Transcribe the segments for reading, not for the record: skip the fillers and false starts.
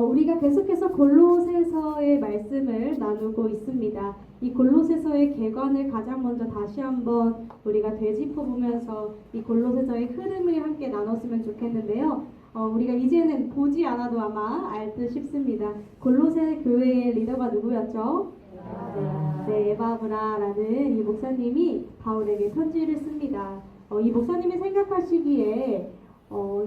우리가 계속해서 골로새서의 말씀을 나누고 있습니다. 이 골로새서의 개관을 가장 먼저 다시 한번 우리가 되짚어보면서 이 골로새서의 흐름을 함께 나눴으면 좋겠는데요. 우리가 이제는 보지 않아도 아마 알 듯 싶습니다. 골로새 교회의 리더가 누구였죠? 네, 에바브라라는 이 목사님이 바울에게 편지를 씁니다. 이 목사님이 생각하시기에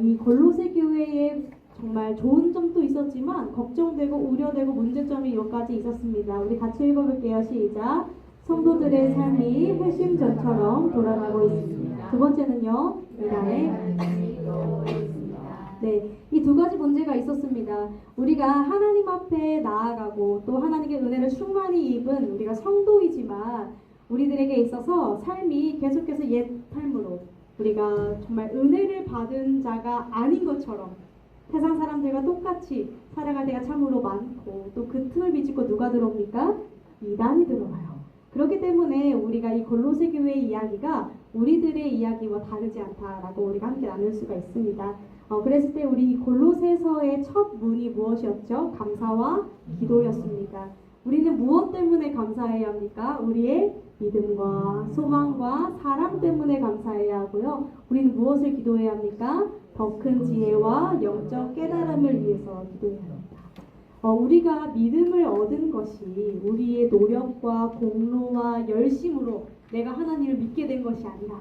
이 골로새 교회의 정말 좋은 점도 있었지만 걱정되고 우려되고 문제점이 몇 가지 있었습니다. 우리 같이 읽어볼게요. 시작. 성도들의 삶이 회심전처럼 돌아가고 있습니다. 두 번째는요. 이란의 네, 이 두 가지 문제가 있었습니다. 우리가 하나님 앞에 나아가고 또 하나님의 은혜를 충만히 입은 우리가 성도이지만 우리들에게 있어서 삶이 계속해서 옛 삶으로 우리가 정말 은혜를 받은 자가 아닌 것처럼 세상 사람들과 똑같이 살아갈 때가 참으로 많고 또 그 틈을 비집고 누가 들어옵니까? 이단이 들어와요. 그렇기 때문에 우리가 이 골로새 교회의 이야기가 우리들의 이야기와 다르지 않다라고 우리가 함께 나눌 수가 있습니다. 그랬을 때 우리 골로새서의 첫 문이 무엇이었죠? 감사와 기도였습니다. 우리는 무엇 때문에 감사해야 합니까? 우리의 믿음과 소망과 사랑 때문에 감사해야 하고요. 우리는 무엇을 기도해야 합니까? 더 큰 지혜와 영적 깨달음을 위해서 기도해야 합니다. 우리가 믿음을 얻은 것이 우리의 노력과 공로와 열심으로 내가 하나님을 믿게 된 것이 아니라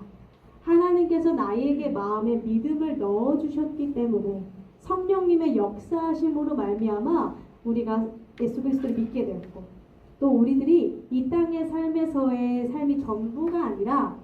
하나님께서 나에게 마음에 믿음을 넣어주셨기 때문에 성령님의 역사하심으로 말미암아 우리가 예수 그리스도를 믿게 되었고 또 우리들이 이 땅의 삶에서의 삶이 전부가 아니라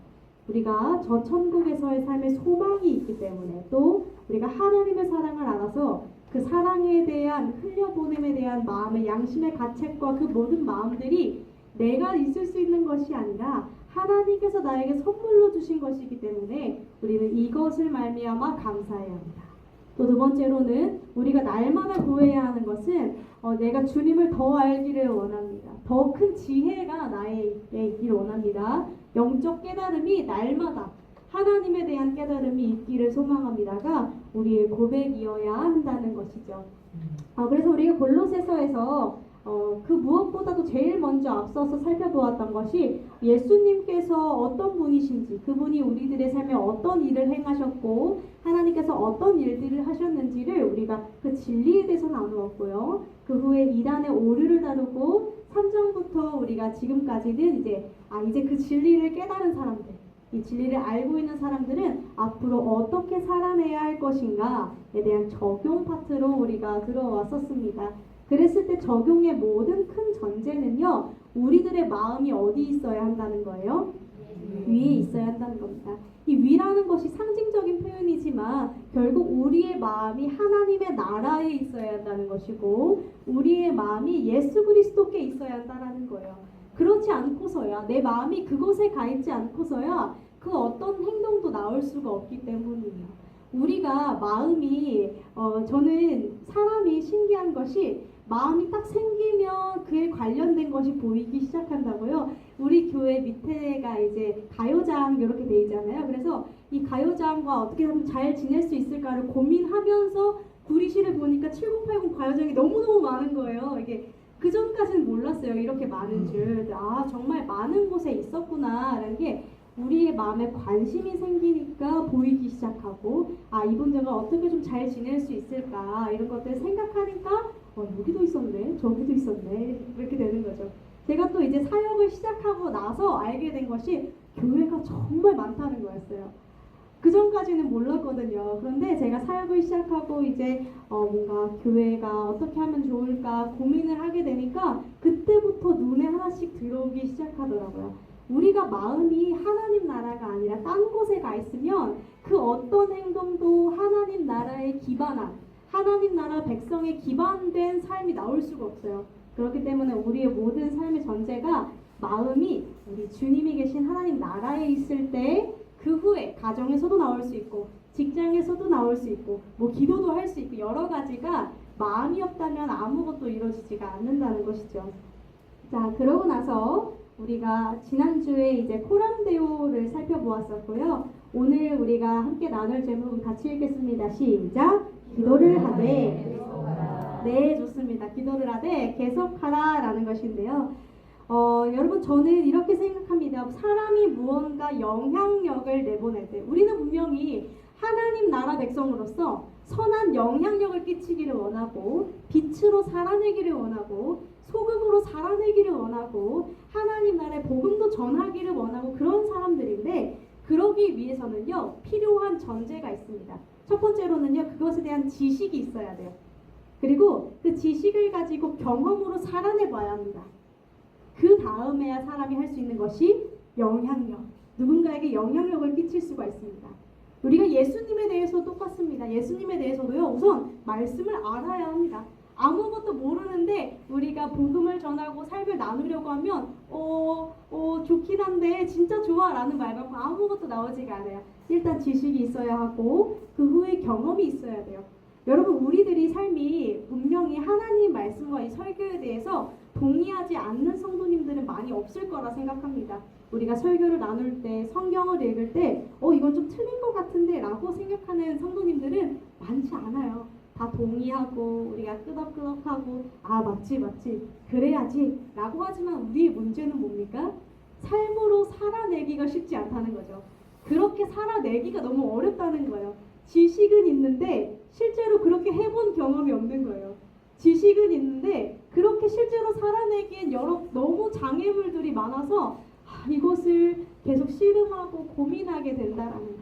우리가 저 천국에서의 삶의 소망이 있기 때문에 또 우리가 하나님의 사랑을 알아서 그 사랑에 대한 흘려보냄에 대한 마음의 양심의 가책과 그 모든 마음들이 내가 있을 수 있는 것이 아니라 하나님께서 나에게 선물로 주신 것이기 때문에 우리는 이것을 말미암아 감사해야 합니다. 또 두 번째로는 우리가 날마다 구해야 하는 것은 내가 주님을 더 알기를 원합니다. 더 큰 지혜가 나에게 있기를 원합니다. 영적 깨달음이 날마다 하나님에 대한 깨달음이 있기를 소망합니다가 우리의 고백이어야 한다는 것이죠. 그래서 우리가 골로새서에서 그 무엇보다도 제일 먼저 앞서서 살펴보았던 것이 예수님께서 어떤 분이신지 그분이 우리들의 삶에 어떤 일을 행하셨고 하나님께서 어떤 일들을 하셨는지를 우리가 그 진리에 대해서 나누었고요. 그 후에 이단의 오류를 다루고 3장부터 우리가 지금까지는 이제 그 진리를 깨달은 사람들 이 진리를 알고 있는 사람들은 앞으로 어떻게 살아내야 할 것인가에 대한 적용 파트로 우리가 들어왔었습니다. 그랬을 때 적용의 모든 큰 전제는요. 우리들의 마음이 어디 있어야 한다는 거예요? 위에 있어야 한다는 겁니다. 이 위라는 것이 상징적인 표현이지만 결국 우리의 마음이 하나님의 나라에 있어야 한다는 것이고 우리의 마음이 예수 그리스도께 있어야 한다는 거예요. 그렇지 않고서야 내 마음이 그곳에 가 있지 않고서야 그 어떤 행동도 나올 수가 없기 때문이에요. 우리가 마음이 저는 사람이 신기한 것이 마음이 딱 생기면 그에 관련된 것이 보이기 시작한다고요. 우리 교회 밑에가 이제 가요장 이렇게 돼 있잖아요. 그래서 이 가요장과 어떻게 하면 잘 지낼 수 있을까를 고민하면서 구리시를 보니까 7080 가요장이 너무너무 많은 거예요. 이게 그 전까지는 몰랐어요. 이렇게 많은 줄. 정말 많은 곳에 있었구나라는 게 우리의 마음에 관심이 생기니까 보이기 시작하고 이분들과 어떻게 좀 잘 지낼 수 있을까 이런 것들을 생각하니까 여기도 있었네 저기도 있었네 이렇게 되는 거죠. 제가 또 이제 사역을 시작하고 나서 알게 된 것이 교회가 정말 많다는 거였어요. 그 전까지는 몰랐거든요. 그런데 제가 사역을 시작하고 이제 뭔가 교회가 어떻게 하면 좋을까 고민을 하게 되니까 그때부터 눈에 하나씩 들어오기 시작하더라고요. 우리가 마음이 하나님 나라가 아니라 딴 곳에 가 있으면 그 어떤 행동도 하나님 나라에 기반한 하나님 나라 백성에 기반된 삶이 나올 수가 없어요. 그렇기 때문에 우리의 모든 삶의 전제가 마음이 우리 주님이 계신 하나님 나라에 있을 때 그 후에 가정에서도 나올 수 있고 직장에서도 나올 수 있고 뭐 기도도 할 수 있고 여러 가지가 마음이 없다면 아무것도 이루어지지가 않는다는 것이죠. 자, 그러고 나서 우리가 지난주에 이제 코람데오를 살펴보았었고요. 오늘 우리가 함께 나눌 제목은 같이 읽겠습니다. 시작! 기도를 하되. 네, 좋습니다. 기도를 하되 계속하라 라는 것인데요. 여러분, 저는 이렇게 생각합니다. 사람이 무언가 영향력을 내보낼 때 우리는 분명히 하나님 나라 백성으로서 선한 영향력을 끼치기를 원하고, 빛으로 살아내기를 원하고, 소금으로 살아내기를 원하고, 하나님 나라의 복음도 전하기를 원하고, 그런 사람들인데, 그러기 위해서는요 필요한 전제가 있습니다. 첫 번째로는요 그것에 대한 지식이 있어야 돼요. 그리고 그 지식을 가지고 경험으로 살아내 봐야 합니다. 그 다음에야 사람이 할 수 있는 것이 영향력, 누군가에게 영향력을 끼칠 수가 있습니다. 우리가 예수님에 대해서 똑같습니다. 예수님에 대해서도요 우선 말씀을 알아야 합니다. 아무것도 모르는데 우리가 복음을 전하고 삶을 나누려고 하면 좋긴 한데 진짜 좋아 라는 말 갖고 아무것도 나오지가 않아요. 일단 지식이 있어야 하고 그 후에 경험이 있어야 돼요. 여러분, 우리들이 삶이 분명히 하나님 말씀과 이 설교에 대해서 동의하지 않는 성도님들은 많이 없을 거라 생각합니다. 우리가 설교를 나눌 때, 성경을 읽을 때 이건 좀 틀린 것 같은데 라고 생각하는 성도님들은 많지 않아요. 다 동의하고 우리가 끄덕끄덕하고 맞지 그래야지 라고 하지만 우리의 문제는 뭡니까? 삶으로 살아내기가 쉽지 않다는 거죠. 그렇게 살아내기가 너무 어렵다는 거예요. 지식은 있는데 실제로 그렇게 해본 경험이 없는 거예요. 지식은 있는데 그렇게 실제로 살아내기엔 너무 장애물들이 많아서 이것을 계속 씨름하고 고민하게 된다라는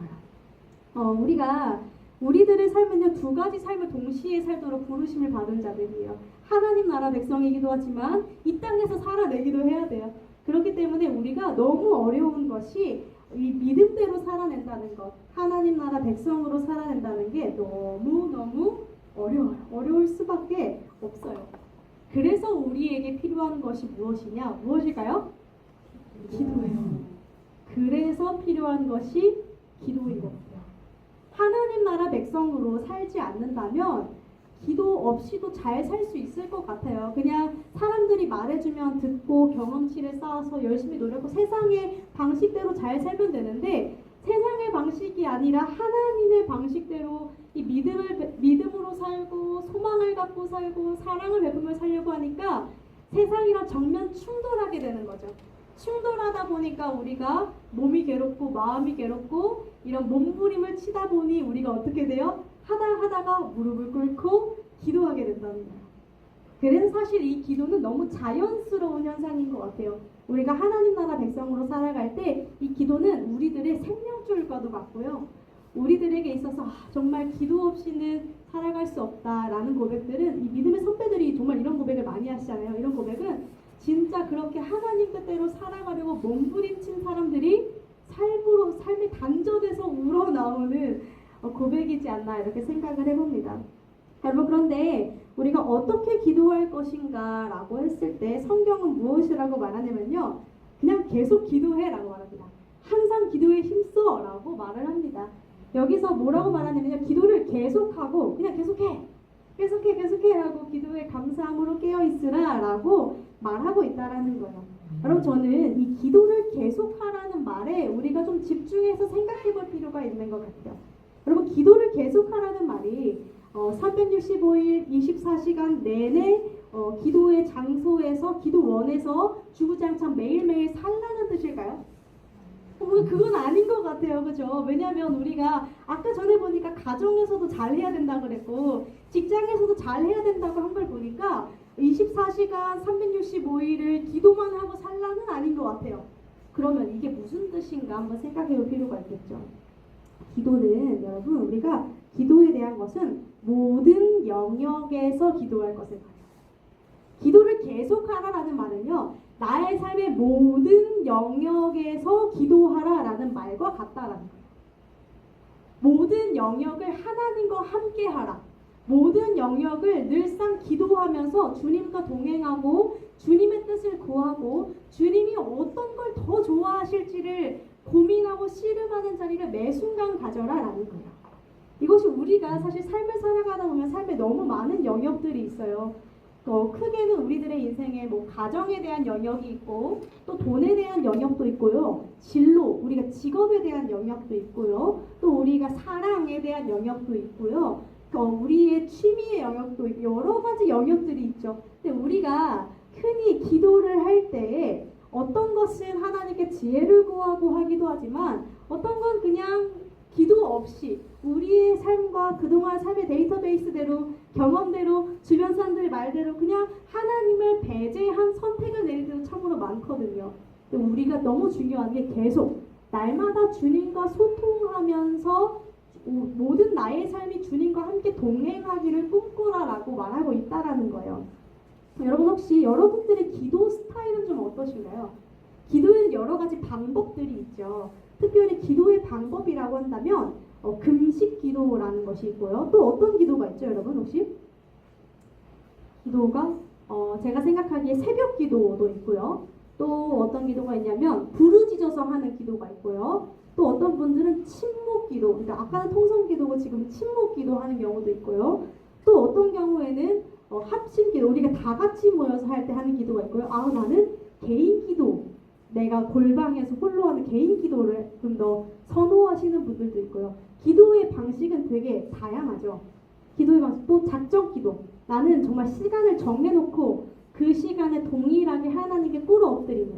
거예요. 우리들의 삶은요 두 가지 삶을 동시에 살도록 부르심을 받은 자들이에요. 하나님 나라 백성이기도 하지만 이 땅에서 살아내기도 해야 돼요. 그렇기 때문에 우리가 너무 어려운 것이 이 믿음대로 살아낸다는 것, 하나님 나라 백성으로 살아낸다는 게 너무너무 어려워요. 어려울 수밖에 없어요. 그래서 우리에게 필요한 것이 무엇일까요? 기도예요. 그래서 필요한 것이 기도인 것 같아요. 하나님 나라 백성으로 살지 않는다면 기도 없이도 잘 살 수 있을 것 같아요. 그냥 사람들이 말해주면 듣고 경험치를 쌓아서 열심히 노력하고 세상의 방식대로 잘 살면 되는데, 세상의 방식이 아니라 하나님의 방식대로 이 믿음으로 살고 소망을 갖고 살고 사랑을 베풀며 살려고 하니까 세상이랑 정면 충돌하게 되는 거죠. 충돌하다 보니까 우리가 몸이 괴롭고 마음이 괴롭고 이런 몸부림을 치다 보니 우리가 어떻게 돼요? 하다가 무릎을 꿇고 기도하게 된다는 거예요. 그래서 사실 이 기도는 너무 자연스러운 현상인 것 같아요. 우리가 하나님 나라 백성으로 살아갈 때 이 기도는 우리들의 생명줄과도 같고요. 우리들에게 있어서 정말 기도 없이는 살아갈 수 없다라는 고백들은 이 믿음의 선배들이 정말 이런 고백을 많이 하시잖아요. 이런 고백은 진짜 그렇게 하나님 뜻대로 살아가려고 몸부림친 사람들이 삶의 단전에서 우러나오는 고백이지 않나 이렇게 생각을 해봅니다. 여러분, 그런데 우리가 어떻게 기도할 것인가 라고 했을 때 성경은 무엇이라고 말하냐면요, 그냥 계속 기도해 라고 말합니다. 항상 기도에 힘써 라고 말을 합니다. 여기서 뭐라고 말하냐면요, 기도를 계속하고 그냥 계속해 라고 기도에 감사함으로 깨어있으라 라고 말하고 있다라는 거예요. 여러분, 저는 이 기도를 계속하라는 말에 우리가 좀 집중해서 생각해 볼 필요가 있는 것 같아요. 여러분, 기도를 계속하라는 말이 365일 24시간 내내 기도의 장소에서 기도원에서 주구장창 매일매일 살라는 뜻일까요? 그건 아닌 것 같아요. 그죠? 왜냐하면 우리가 아까 전에 보니까 가정에서도 잘 해야 된다고 그랬고 직장에서도 잘 해야 된다고 한 걸 보니까 24시간 365일을 기도만 하고 살라는 아닌 것 같아요. 그러면 이게 무슨 뜻인가 한번 생각해 볼 필요가 있겠죠. 기도는 여러분, 우리가 기도에 대한 것은 모든 영역에서 기도할 것을 말해요. 기도를 계속하라라는 말은요, 나의 삶의 모든 영역에서 기도하라라는 말과 같다라는 거예요. 모든 영역을 하나님과 함께 하라. 모든 영역을 늘상 기도하면서 주님과 동행하고 주님의 뜻을 구하고 주님이 어떤 걸 더 좋아하실지를 고민하고 씨름하는 자리를 매 순간 가져라라는 거예요. 이것이 우리가 사실 삶을 살아가다 보면 삶에 너무 많은 영역들이 있어요. 크게는 우리들의 인생에 뭐 가정에 대한 영역이 있고 또 돈에 대한 영역도 있고요. 진로, 우리가 직업에 대한 영역도 있고요. 또 우리가 사랑에 대한 영역도 있고요. 우리의 취미의 영역도 있고 여러 가지 영역들이 있죠. 근데 우리가 흔히 기도를 할 때에 어떤 것은 하나님께 지혜를 구하고 하기도 하지만 어떤 건 그냥 기도 없이 우리의 삶과 그동안 삶의 데이터베이스대로 경험대로 주변 사람들의 말대로 그냥 하나님을 배제한 선택을 내릴 때도 참으로 많거든요. 근데 우리가 너무 중요한 게 계속 날마다 주님과 소통하면서 모든 나의 삶이 주님과 함께 동행하기를 꿈꾸라라고 말하고 있다라는 거예요. 여러분 혹시 여러분들의 기도 스타일은 좀 어떠신가요? 기도에는 여러 가지 방법들이 있죠. 특별히 기도의 방법이라고 한다면 금식 기도라는 것이 있고요. 또 어떤 기도가 있죠, 여러분 혹시? 기도가 제가 생각하기에 새벽 기도도 있고요. 또 어떤 기도가 있냐면 부르짖어서 하는 기도가 있고요. 또 어떤 분들은 침묵 기도, 그러니까 아까는 통성 기도고 지금 침묵 기도 하는 경우도 있고요. 또 어떤 경우에는 합심 기도, 우리가 다 같이 모여서 할 때 하는 기도가 있고요. 나는 개인 기도, 내가 골방에서 홀로 하는 개인 기도를 좀 더 선호하시는 분들도 있고요. 기도의 방식은 되게 다양하죠. 기도의 방식, 또 작정 기도, 나는 정말 시간을 정해놓고 그 시간에 동일하게 하나님께 꿇어 엎드리는,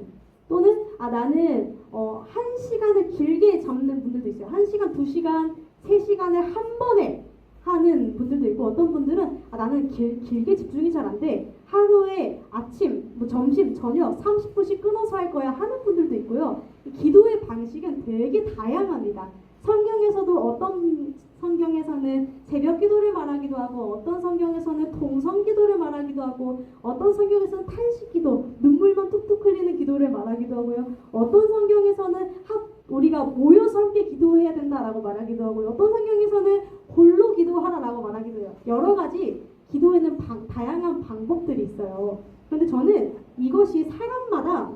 또는 나는 1시간을 길게 잡는 분들도 있어요. 1시간, 2시간, 3시간을 한 번에 하는 분들도 있고, 어떤 분들은 나는 길게 집중이 잘 안 돼, 하루에 아침, 뭐 점심, 저녁 30분씩 끊어서 할 거야 하는 분들도 있고요. 기도의 방식은 되게 다양합니다. 성경에서도 어떤 성경에서는 새벽 기도를 말하기도 하고, 어떤 성경에서는 통성 기도를 말하기도 하고, 어떤 성경에서는 탄식 기도, 눈물만 툭툭 흘리는 기도를 말하기도 하고요. 어떤 성경에서는 우리가 모여서 함께 기도해야 된다라고 말하기도 하고요. 어떤 성경에서는 홀로 기도하라라고 말하기도 해요. 여러 가지 기도에는 다양한 방법들이 있어요. 그런데 저는 이것이 사람마다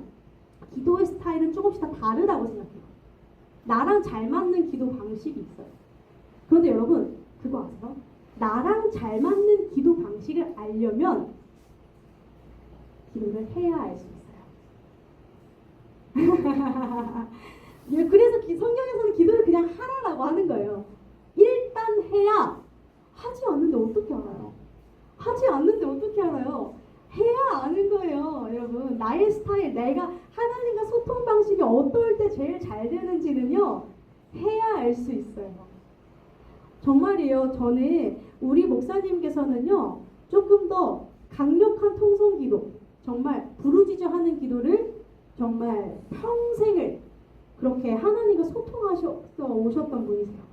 기도의 스타일은 조금씩 다 다르다고 생각해요. 나랑 잘 맞는 기도 방식이 있어요. 그런데 여러분 그거 아세요? 나랑 잘 맞는 기도 방식을 알려면 기도를 해야 알 수 있어요. 그래서 성경에서는 기도를 그냥 하라라고 하는 거예요. 일단 해야. 하지 않는데 어떻게 알아요? 하지 않는데 어떻게 알아요? 해야 아는 거예요, 여러분. 나의 스타일, 내가 하나님과 소통 방식이 어떨 때 제일 잘 되는지는요, 해야 알 수 있어요. 정말이에요. 저는 우리 목사님께서는요, 조금 더 강력한 통성기도, 정말 부르짖어 하는 기도를 정말 평생을 그렇게 하나님과 소통하셔 오셨던 분이세요.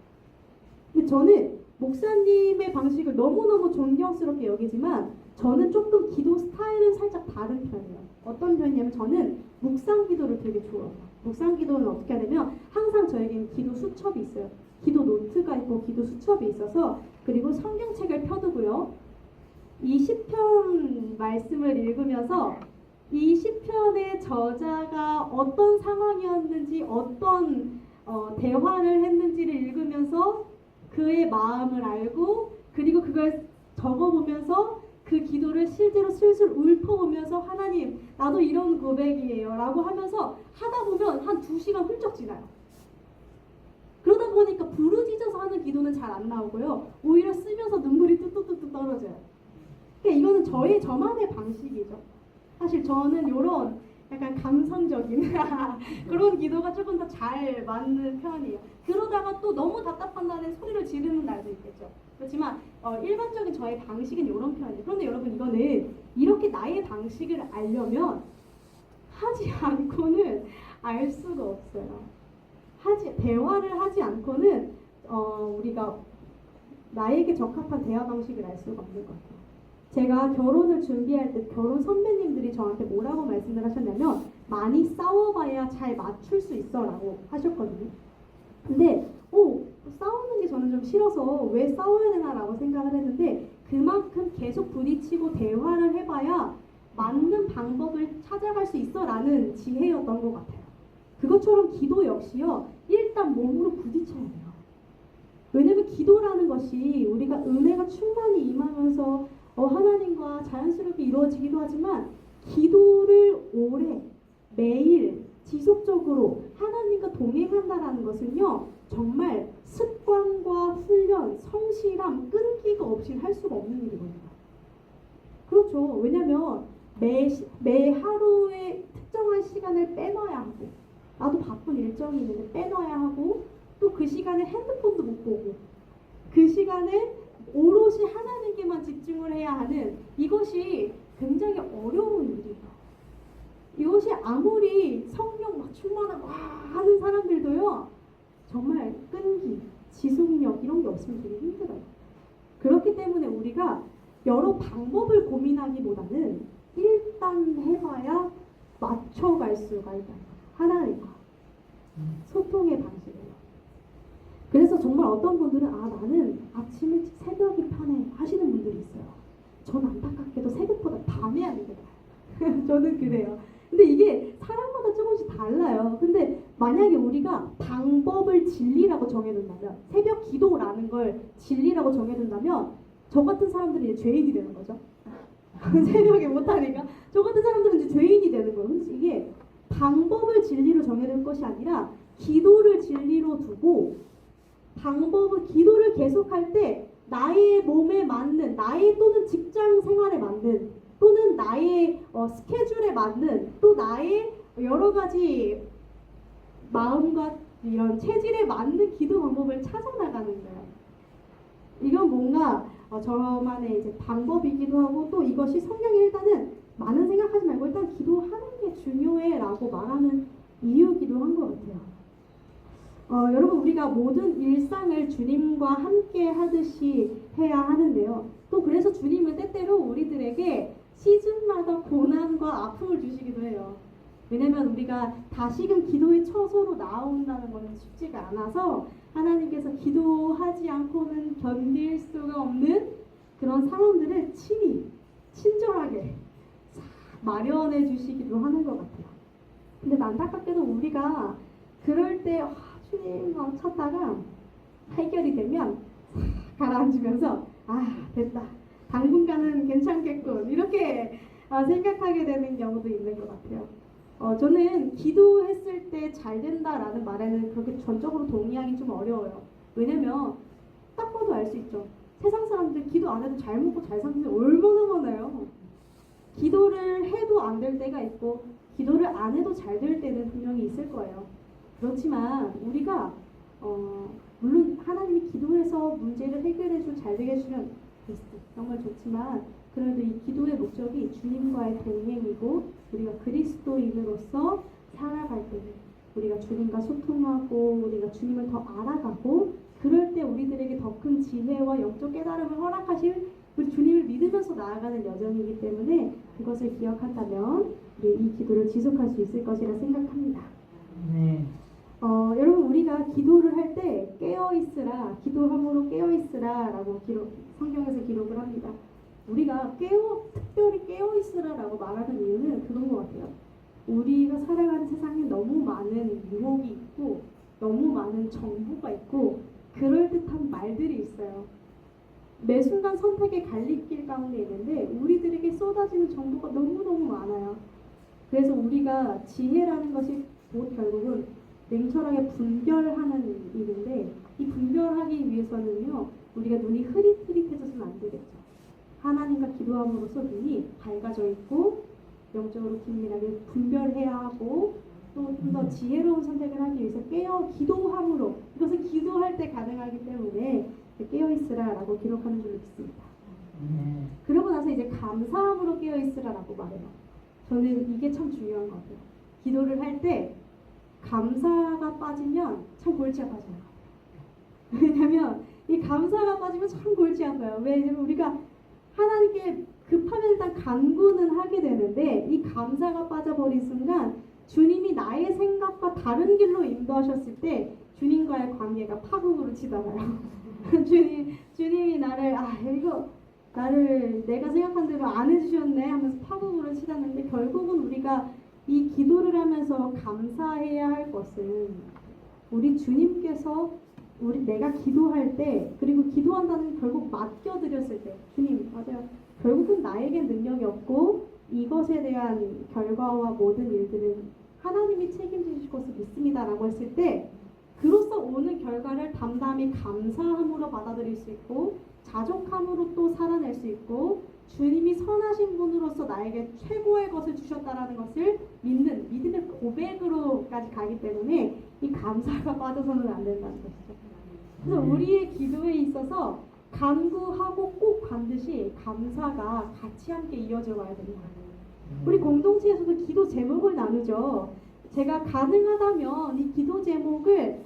근데 저는 목사님의 방식을 너무너무 존경스럽게 여기지만 저는 조금 기도 스타일은 살짝 다른 편이에요. 어떤 편이냐면 저는 묵상 기도를 되게 좋아해요. 묵상 기도는 어떻게 하냐면 항상 저에게는 기도 수첩이 있어요. 기도 노트가 있고 기도 수첩이 있어서, 그리고 성경책을 펴두고요. 이 시편 말씀을 읽으면서 이 시편의 저자가 어떤 상황이었는지, 어떤 대화를 했는지를 읽으면서 그의 마음을 알고, 그리고 그걸 적어보면서 그 기도를 실제로 슬슬 읊어보면서 하나님 나도 이런 고백이에요 라고 하면서 하다 보면 한 2시간 훌쩍 지나요. 그러다 보니까 부르짖어서 하는 기도는 잘 안 나오고요. 오히려 쓰면서 눈물이 뚝뚝뚝뚝 떨어져요. 그러니까 이거는 저만의 방식이죠. 사실 저는 이런 약간 감성적인 그런 기도가 조금 더 잘 맞는 편이에요. 그러다가 또 너무 답답한 날에 소리를 지르는 날도 있겠죠. 그렇지만 일반적인 저의 방식은 이런 편이에요. 그런데 여러분, 이거는 이렇게 나의 방식을 알려면 하지 않고는 알 수가 없어요. 대화를 하지 않고는 우리가 나에게 적합한 대화 방식을 알 수가 없는 것 같아요. 제가 결혼을 준비할 때 결혼 선배님들이 저한테 뭐라고 말씀을 하셨냐면 많이 싸워봐야 잘 맞출 수 있어 라고 하셨거든요. 근데 싸우는 게 저는 좀 싫어서 왜 싸워야 되나 라고 생각을 했는데, 그만큼 계속 부딪히고 대화를 해봐야 맞는 방법을 찾아갈 수 있어 라는 지혜였던 것 같아요. 그것처럼 기도 역시요, 일단 몸으로 부딪혀야 돼요. 왜냐면 기도라는 것이 우리가 은혜가 충만히 임하면서 하나님과 자연스럽게 이루어지기도 하지만 기도를 오래 매일 지속적으로 하나님과 동행한다라는 것은요 정말 습관과 훈련, 성실함, 끈기가 없이 할 수가 없는 일이거든요. 그렇죠. 왜냐면 매 하루에 특정한 시간을 빼놔야 하고 나도 바쁜 일정이 있는데 빼놔야 하고 또 그 시간에 핸드폰도 못 보고 그 시간에 오롯이 하나님께만 집중을 해야 하는 이것이 굉장히 어려운 일이에요. 이것이 아무리 성령 막 충만하고 하는 사람들도요 정말 끈기, 지속력 이런 게 없으면 되게 힘들어요. 그렇기 때문에 우리가 여러 방법을 고민하기보다는 일단 해봐야 맞춰갈 수가 있어요. 하나님과 소통의 방식이에요. 그래서 정말 어떤 분들은 나는 아침 일찍 새벽이 편해 하시는 분들이 있어요. 전 안타깝게도 새벽보다 밤에 하는 게 나아요. 저는 그래요. 근데 이게 사람마다 조금씩 달라요. 근데 만약에 우리가 방법을 진리라고 정해둔다면 새벽 기도라는 걸 진리라고 정해둔다면 저 같은 사람들은 이제 죄인이 되는 거죠. 새벽에 못하니까 저 같은 사람들은 이제 죄인이 되는 거예요. 근데 이게 방법을 진리로 정해둘 것이 아니라 기도를 진리로 두고 방법은 기도를 계속할 때 나의 몸에 맞는 나의 또는 직장 생활에 맞는 또는 나의 스케줄에 맞는 또 나의 여러 가지 마음과 이런 체질에 맞는 기도 방법을 찾아 나가는 거예요. 이건 뭔가 저만의 이제 방법이기도 하고 또 이것이 성경에 일단은 많은 생각하지 말고 일단 기도하는 게 중요해라고 말하는 이유기도 한 것 같아요. 여러분 우리가 모든 일상을 주님과 함께 하듯이 해야 하는데요. 또 그래서 주님은 때때로 우리들에게 시즌마다 고난과 아픔을 주시기도 해요. 왜냐면 우리가 다시금 기도의 처소로 나온다는 것은 쉽지가 않아서 하나님께서 기도하지 않고는 견딜 수가 없는 그런 상황들을 친절하게 마련해 주시기도 하는 것 같아요. 근데 안타깝게도 우리가 그럴 때 주님 찾다가 해결이 되면 가라앉으면서 됐다. 당분간은 괜찮겠군. 이렇게 생각하게 되는 경우도 있는 것 같아요. 저는 기도했을 때 잘 된다라는 말에는 그렇게 전적으로 동의하기 좀 어려워요. 왜냐면 딱 봐도 알 수 있죠. 세상 사람들 기도 안 해도 잘 먹고 잘 사는 게 얼마나 많아요. 기도를 해도 안 될 때가 있고 기도를 안 해도 잘 될 때는 분명히 있을 거예요. 그렇지만 우리가 물론 하나님이 기도해서 문제를 해결해주고 잘 되게 해주면 정말 좋지만 그래도 이 기도의 목적이 주님과의 동행이고 우리가 그리스도인으로서 살아갈 때는 우리가 주님과 소통하고 우리가 주님을 더 알아가고 그럴 때 우리들에게 더 큰 지혜와 영적 깨달음을 허락하실 우리 주님을 믿으면서 나아가는 여정이기 때문에 그것을 기억한다면 우리 이 기도를 지속할 수 있을 것이라 생각합니다. 네. 여러분 우리가 기도를 할 때 깨어있으라 기도함으로 깨어있으라 라고 성경에서 기록을 합니다. 우리가 특별히 깨어있으라 라고 말하는 이유는 그런 것 같아요. 우리가 살아가는 세상에 너무 많은 유혹이 있고 너무 많은 정보가 있고 그럴듯한 말들이 있어요. 매 순간 선택의 갈림길 가운데 있는데 우리들에게 쏟아지는 정보가 너무너무 많아요. 그래서 우리가 지혜라는 것이 곧 결국은 냉철하게 분별하는 일인데 이 분별하기 위해서는요 우리가 눈이 흐릿흐릿해져서는 안 되겠죠. 하나님과 기도함으로써 눈이 밝아져 있고 영적으로 긴밀하게 분별해야 하고 또 좀 더 지혜로운 선택을 하기 위해서 기도함으로 이것은 기도할 때 가능하기 때문에 깨어있으라 라고 기록하는 줄로 믿습니다. 그러고 나서 이제 감사함으로 깨어있으라 라고 말해요. 저는 이게 참 중요한 것 같아요. 기도를 할 때 감사가 빠지면 참 골치 아파져요. 왜냐면 이 감사가 빠지면 참 골치 아파요. 왜냐면 우리가 하나님께 급하면 일단 간구는 하게 되는데 이 감사가 빠져버린 순간 주님이 나의 생각과 다른 길로 인도하셨을 때 주님과의 관계가 파국으로 치닫아요. 주님이 나를 내가 생각한 대로 안 해주셨네 하면서 파국으로 치닫는데 결국은 우리가 이 기도를 하면서 감사해야 할 것은 우리 주님께서 내가 기도할 때, 그리고 기도한다는 결국 맡겨드렸을 때, 주님, 맞아요. 결국은 나에게 능력이 없고 이것에 대한 결과와 모든 일들은 하나님이 책임지실 것을 믿습니다라고 했을 때, 그로써 오는 결과를 담담히 감사함으로 받아들일 수 있고 자족함으로 또 살아낼 수 있고 주님이 선하신 분으로서 나에게 최고의 것을 주셨다라는 것을 믿는 믿음의 고백으로까지 가기 때문에 이 감사가 빠져서는 안 된다는 것이죠. 그래서 우리의 기도에 있어서 간구하고 꼭 반드시 감사가 같이 함께 이어져 와야 됩니다. 우리 공동체에서도 기도 제목을 나누죠. 제가 가능하다면 이 기도 제목을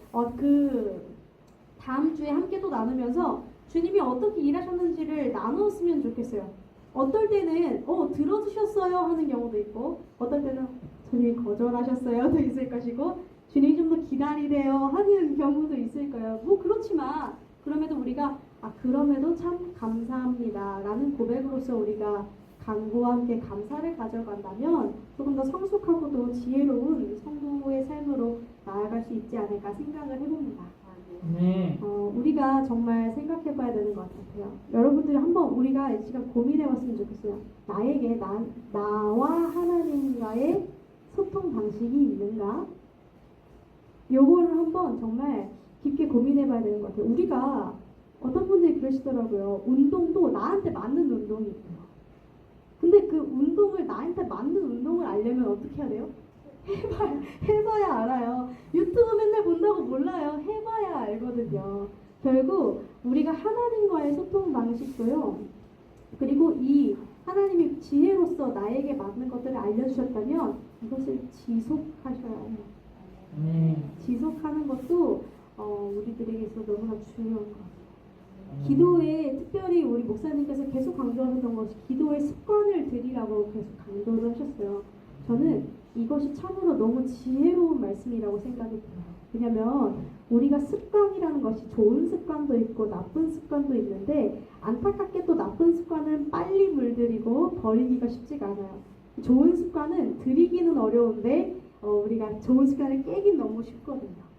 다음 주에 함께 또 나누면서 주님이 어떻게 일하셨는지를 나누었으면 좋겠어요. 어떨 때는 들어주셨어요 하는 경우도 있고, 어떨 때는 주님이 거절하셨어요 도 있을 것이고, 주님이 좀 더 기다리래요 하는 경우도 있을 거예요. 뭐 그렇지만 그럼에도 우리가 그럼에도 참 감사합니다 라는 고백으로서 우리가 간구와 함께 감사를 가져간다면 조금 더 성숙하고도 지혜로운 성도의 삶으로 나아갈 수 있지 않을까 생각을 해봅니다. 네. 우리가 정말 생각해봐야 되는 것 같아요. 여러분들이 한번 우리가 이 시간 고민해봤으면 좋겠어요. 나에게 나와 하나님과의 소통 방식이 있는가? 요거를 한번 정말 깊게 고민해봐야 되는 것 같아요. 우리가 어떤 분들이 그러시더라고요. 운동도 나한테 맞는 운동이 있대요. 근데 그 운동을 나한테 맞는 운동을 알려면 어떻게 해야 돼요? 해봐야 알아요. 유튜브 맨날 본다고 몰라요. 해봐야 알거든요. 결국 우리가 하나님과의 소통 방식도요. 그리고 이 하나님이 지혜로서 나에게 맞는 것들을 알려주셨다면 이것을 지속하셔야 해요. 지속하는 것도 우리들에게 있어 너무나 중요한 것 같아요. 기도에 특별히 우리 목사님께서 계속 강조하셨던 것이 기도의 습관을 들이라고 계속 강조를 하셨어요. 저는 이것이 참으로 너무 지혜로운 말씀이라고 생각이 들어요. 왜냐하면 우리가 습관이라는 것이 좋은 습관도 있고 나쁜 습관도 있는데 안타깝게 또 나쁜 습관은 빨리 물들이고 버리기가 쉽지가 않아요. 좋은 습관은 들이기는 어려운데 우리가 좋은 습관을 깨긴 너무 쉽거든요.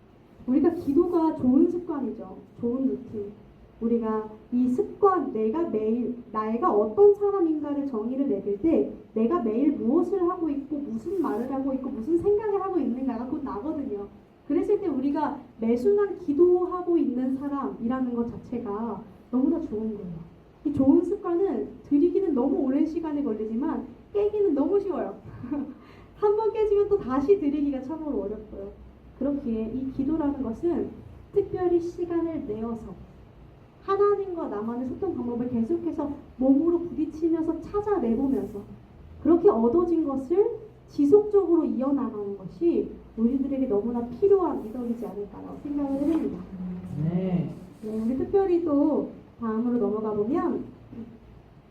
우리가 기도가 좋은 습관이죠. 좋은 루틴. 우리가 이 습관, 내가 어떤 사람인가를 정의를 내릴 때 내가 매일 무엇을 하고 있고 무슨 말을 하고 있고 무슨 생각을 하고 있는가가 곧 나거든요. 그랬을 때 우리가 매 순간 기도하고 있는 사람이라는 것 자체가 너무나 좋은 거예요. 이 좋은 습관은 들이기는 너무 오랜 시간이 걸리지만 깨기는 너무 쉬워요. 한 번 깨지면 또 다시 들이기가 참으로 어렵고요. 그렇기에 이 기도라는 것은 특별히 시간을 내어서 하나님과 나만의 소통 방법을 계속해서 몸으로 부딪히면서 찾아내보면서 그렇게 얻어진 것을 지속적으로 이어나가는 것이 우리들에게 너무나 필요한 미덕이지 않을까라고 생각을 해봅니다. 네. 우리 특별히 또 다음으로 넘어가 보면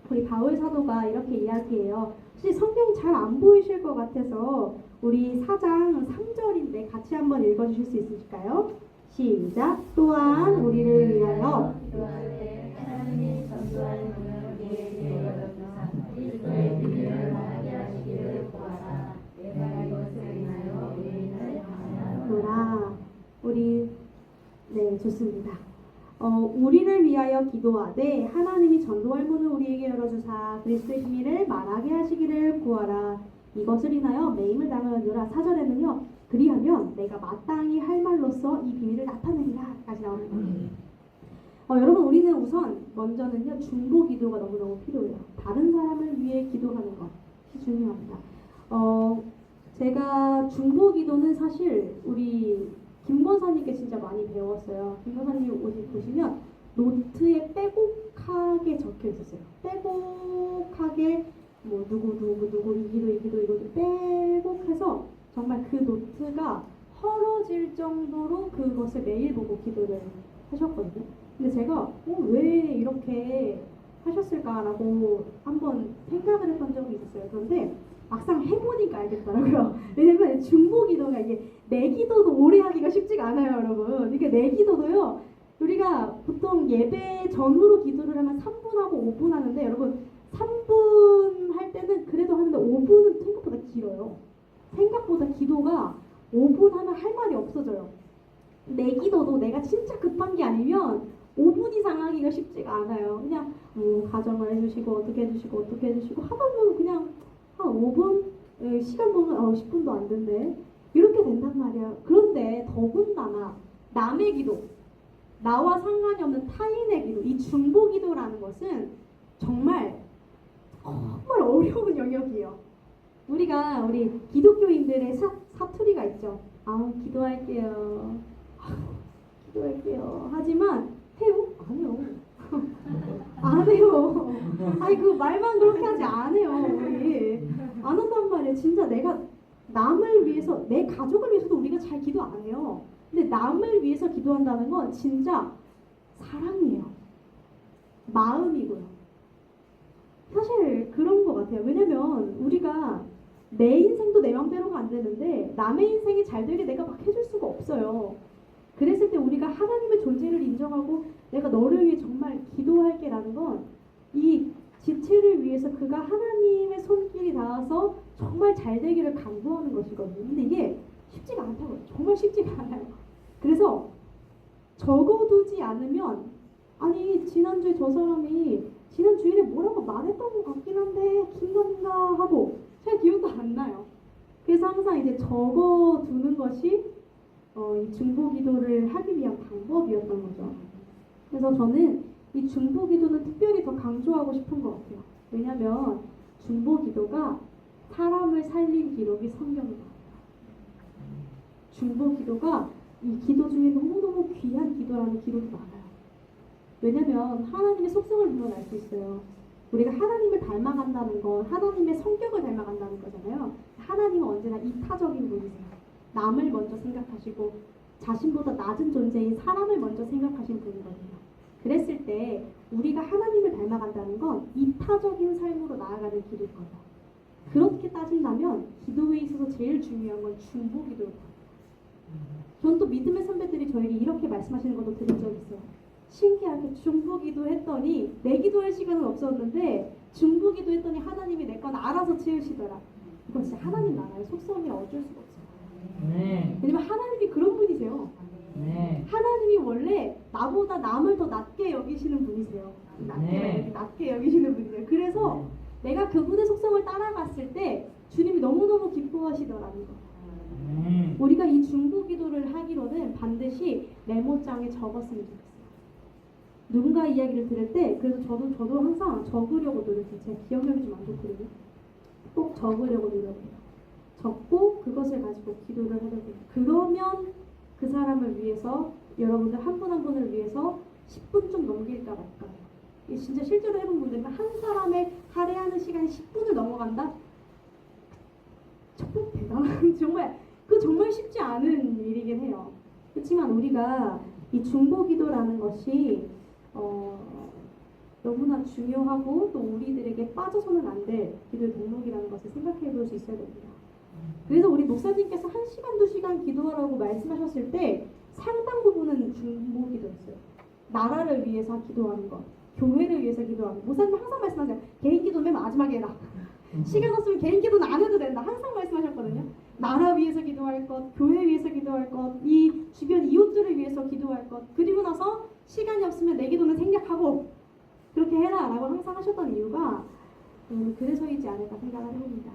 우리 바울 사도가 이렇게 이야기해요. 혹시 성경 잘 안 보이실 것 같아서 우리 4장 3절인데 같이 한번 읽어주실 수 있으실까요? 시작. 또한 우리를 위하여 하나님이 전도하는 분을 우리에게 열어주사 그리스도의 비밀을 말하게 하시기를 구하라. 내가 이것을 인하여 우리를 구하라. 좋습니다. 우리를 위하여 기도하되 하나님이 전도할 문을 우리에게 열어주사 그리스도의 비밀을 말하게 하시기를 구하라. 이것을 인하여 매임을 당하느니라. 4절에는요. 그리하면 내가 마땅히 할 말로써 이 비밀을 나타내리라 까지 나옵니다. 여러분 우리는 우선 먼저는요 중보 기도가 너무너무 필요해요. 다른 사람을 위해 기도하는 것이 중요합니다. 제가 중보 기도는 사실 우리 김 권사님께 진짜 많이 배웠어요. 김 권사님 보시면 노트에 빼곡하게 적혀 있었어요. 빼곡하게 뭐 누구 이 기도 이거도 빼곡해서 정말 그 노트가 헐어질 정도로 그것을 매일 보고 기도를 하셨거든요. 근데 제가 왜 이렇게 하셨을까라고 한번 생각을 했던 적이 있었어요. 그런데 막상 해보니까 알겠더라고요. 왜냐면 중보 기도가 이게 내 기도도 오래 하기가 쉽지가 않아요, 여러분. 이게 내 기도도요. 우리가 보통 예배 전후로 기도를 하면 3분하고 5분 하는데 여러분 3분 할 때는 그래도 하는데 5분은 생각보다 길어요. 생각보다 기도가 5분 하면 할 말이 없어져요. 내 기도도 내가 진짜 급한 게 아니면 5분 이상 하기가 쉽지가 않아요. 그냥 가정을 해주시고 어떻게 해주시고 하다 보면 그냥 한 5분 시간 보면 10분도 안 된대. 이렇게 된단 말이야. 그런데 더군다나 남의 기도, 나와 상관이 없는 타인의 기도, 이 중보 기도라는 것은 정말 어려운 영역이에요. 우리 기독교인들의 사투리가 있죠. 기도할게요. 기도할게요. 하지만 해요? 안 해요. 안 해요. 아니 그 말만 그렇게 하지 안 해요. 우리 안 한단 말이에요. 진짜 내가 남을 위해서, 내 가족을 위해서도 우리가 잘 기도 안 해요. 근데 남을 위해서 기도한다는 건 진짜 사랑이에요. 마음이고요. 사실 그런 것 같아요. 왜냐면 우리가 내 인생도 내 맘대로가 안 되는데 남의 인생이 잘 되게 내가 막 해줄 수가 없어요. 그랬을 때 우리가 하나님의 존재를 인정하고 내가 너를 위해 정말 기도할게 라는 건 이 지체를 위해서 그가 하나님의 손길이 닿아서 정말 잘 되기를 간구하는 것이거든요. 근데 이게 쉽지가 않다고요. 정말 쉽지가 않아요. 그래서 적어두지 않으면, 아니 지난주에 저 사람이 지난 주일에 뭐라고 말했던 것 같긴 한데 긴가 하고 잘 기억도 안 나요. 그래서 항상 이제 적어두는 것이 이 중보 기도를 하기 위한 방법이었던 거죠. 그래서 저는 이 중보 기도는 특별히 더 강조하고 싶은 것 같아요. 왜냐면 중보 기도가 사람을 살린 기록이 성경에 나와요. 중보 기도가 이 기도 중에 너무너무 귀한 기도라는 기록이 많아요. 왜냐면 하나님의 속성을 보면 알 수 있어요. 우리가 하나님을 닮아간다는 건 하나님의 성격을 닮아간다는 거잖아요. 하나님은 언제나 이타적인 분이세요. 남을 먼저 생각하시고 자신보다 낮은 존재인 사람을 먼저 생각하신 분이거든요. 그랬을 때 우리가 하나님을 닮아간다는 건 이타적인 삶으로 나아가는 길일 거예요. 그렇게 따진다면 기도에 있어서 제일 중요한 건 중보 기도일 거예요. 전 또 믿음의 선배들이 저에게 이렇게 말씀하시는 것도 들은 적이 있어요. 신기하게 중보 기도했더니 내 기도할 시간은 없었는데 중보 기도했더니 하나님이 내 건 알아서 채우시더라. 이건 진짜 하나님 나라의 속성이라 어쩔 수가 없어요. 네. 왜냐면 하나님이 그런 분이세요. 네. 하나님이 원래 나보다 남을 더 낮게 여기시는 분이세요. 낮게 여기시는 분이세요. 그래서 내가 그분의 속성을 따라갔을 때 주님이 너무너무 기뻐하시더라는 거예요. 우리가 이 중보 기도를 하기로는 반드시 메모장에 적었으면 좋겠어요. 누군가 이야기를 들을 때, 그래서 저도 항상 적으려고 노력해요. 제가 기억력이 좀 안 좋거든요. 꼭 적으려고 노력해요. 적고 그것을 가지고 기도를 하게 돼요. 그러면 그 사람을 위해서, 여러분들 한 분 한 분을 위해서 10분 좀 넘길까 말까요. 진짜 실제로 해본 분들은 한 사람의 할애하는 시간이 10분을 넘어간다? 정말 대단한, 정말 쉽지 않은 일이긴 해요. 그렇지만 우리가 이 중보 기도라는 것이 너무나 중요하고 또 우리들에게 빠져서는 안 될 기도의 목록이라는 것을 생각해 볼 수 있어야 됩니다. 그래서 우리 목사님께서 1시간, 2시간 기도하라고 말씀하셨을 때 상당 부분은 중보 기도였어요. 나라를 위해서 기도하는 것, 교회를 위해서 기도하는 것. 목사님 항상 말씀하세요. 개인 기도 맨 마지막에 해라. 시간 없으면 개인 기도는 안 해도 된다. 항상 말씀하셨거든요. 나라 위해서 기도할 것, 교회 위해서 기도할 것, 이 주변 이웃들을 위해서 기도할 것, 그리고 나서 시간이 없으면 내 기도는 생략하고 그렇게 해라 라고 항상 하셨던 이유가 그래서이지 않을까 생각을 해봅니다.